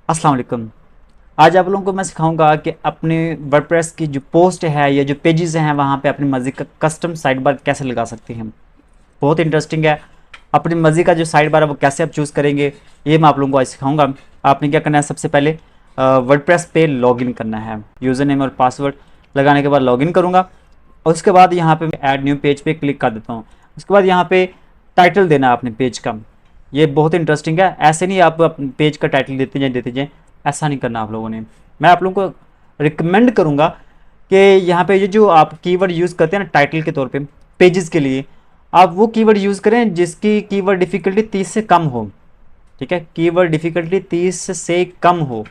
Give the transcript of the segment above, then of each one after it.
अस्सलाम वालेकुम। आज आप लोगों को मैं सिखाऊंगा कि अपने वर्डप्रेस की जो पोस्ट है या जो पेजेस हैं वहाँ पे अपनी मर्ज़ी का कस्टम साइड बार कैसे लगा सकते हैं। बहुत इंटरेस्टिंग है। अपनी मर्ज़ी का जो साइड बार है वो कैसे आप चूज़ करेंगे, ये मैं आप लोगों को आज सिखाऊंगा। आपने क्या करना है, सबसे पहले वर्डप्रेस पे लॉगिन करना है। यूज़र नेम और पासवर्ड लगाने के बाद लॉगिन करूँगा और उसके बाद यहाँ पे ऐड न्यू पेज पे क्लिक कर देता हूँ। उसके बाद यहाँ पे टाइटल देना है अपने पेज का। ये बहुत इंटरेस्टिंग है। ऐसे नहीं आप अपने पेज का टाइटल देते जाए, ऐसा नहीं करना आप लोगों ने। मैं आप लोगों को रिकमेंड करूँगा कि यहाँ पे ये जो आप कीवर्ड यूज़ करते हैं ना टाइटल के तौर पे पेजेस के लिए, आप वो कीवर्ड यूज़ करें जिसकी कीवर्ड डिफ़िकल्टी 30 से कम हो। ठीक है, कीवर्ड डिफ़िकल्टी 30 से कम हो,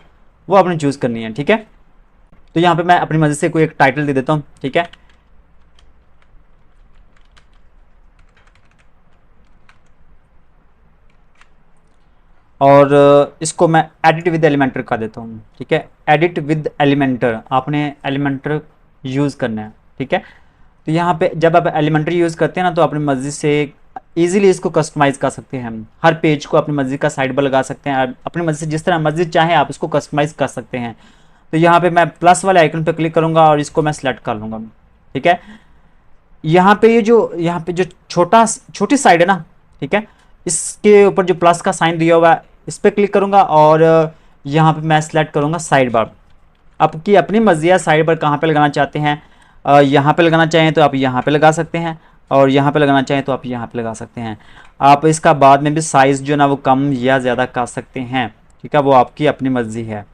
वो आपने चूज़ करनी है। ठीक है, तो यहाँ पे मैं अपनी मर्ज़ी से कोई एक टाइटल दे देता हूँ। ठीक है, और इसको मैं एडिट विद एलिमेंटर कर देता हूँ। ठीक है, एडिट विद एलिमेंटर, आपने एलिमेंटर यूज़ करना है। ठीक है, तो यहाँ पे जब आप एलिमेंटर यूज़ करते हैं ना तो अपनी मर्ज़ी से इजीली इसको कस्टमाइज़ कर सकते हैं। हम हर पेज को अपनी मर्ज़ी का साइड पर लगा सकते हैं, अपनी मर्ज़ी से जिस तरह मर्ज़ी चाहे आप इसको कस्टमाइज़ कर सकते हैं। तो यहाँ पे मैं प्लस वाले आइकन पर क्लिक करूँगा और इसको मैं सिलेक्ट कर लूँगा। ठीक है, यहाँ पे जो छोटी साइड है ना, ठीक है, इसके ऊपर जो प्लस का साइन दिया हुआ है इस पर क्लिक करूंगा और यहाँ पे मैं सिलेक्ट करूंगा साइड बार। आपकी अपनी मर्जी है साइड बार कहाँ पे लगाना चाहते हैं। यहाँ पे लगाना चाहें तो आप यहाँ पे लगा सकते हैं और यहाँ पे लगाना चाहें तो आप यहाँ पे लगा सकते हैं। आप इसका बाद में भी साइज़ जो ना वो कम या ज़्यादा कर सकते हैं। ठीक है, वो आपकी अपनी मर्जी है।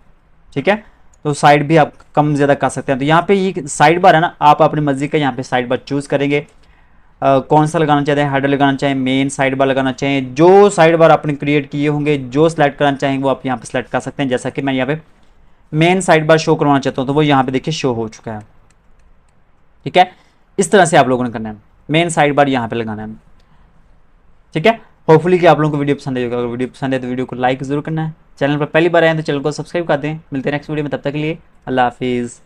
ठीक है, तो साइड भी आप कम ज़्यादा कर सकते हैं। तो यहाँ पे ये साइड बार है ना, आप अपनी मर्जी का यहाँ पे साइड बार चूज़ करेंगे। कौन सा लगाना चाहते हैं, हेडर लगाना चाहें, मेन साइड बार लगाना चाहें, जो साइड बार आपने क्रिएट किए होंगे जो सिलेक्ट करना चाहेंगे वो आप यहाँ पे सिलेक्ट कर सकते हैं। जैसा कि मैं यहाँ पे मेन साइड बार शो करवाना चाहता हूँ तो वो यहाँ पे देखिए शो हो चुका है। ठीक है, इस तरह से आप लोगों ने करना है, मेन साइड बार यहाँ पे लगाना है। ठीक है, होपफुली कि आप लोगों को वीडियो पसंद आएगा। अगर वीडियो पसंद है तो वीडियो को लाइक जरूर करना है। चैनल पर पहली बार आए तो चैनल को सब्सक्राइब कर दें। मिलते हैं नेक्स्ट वीडियो में, तब तक के लिए अल्लाह हाफिज़।